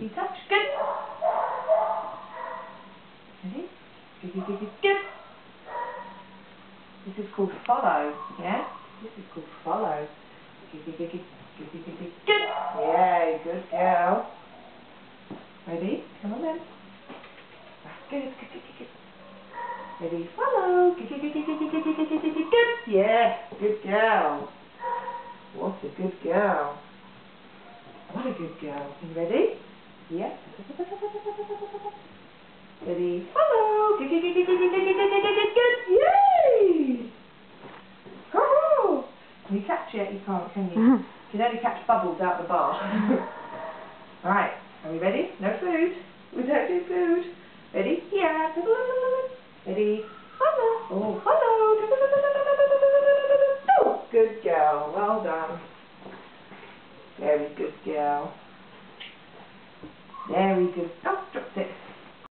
You touch. Good. Ready? Good, good, good, good, good. This is called follow, yeah? This is called follow. Good, good, good, good, good, good, good, good, good. Yeah, good girl. Ready? Come on then. That's good, good, good, good, good. Ready? Follow. Good, good, good, good, good, good, good, good, good, good, good, good. Yeah, good girl. What a good girl. What a good girl. You ready? Yeah. Ready? Follow. Good, good, good, good, good, good, good, good, good, good, good. Yay! Oh! Can you catch it? You can't, can you? You can only catch bubbles out the bar. Right. Are we ready? No food. We don't do food. Ready? Yeah. Ready? Follow. Oh, follow. Oh, good girl. Well done. Very good girl. Very good. Oh.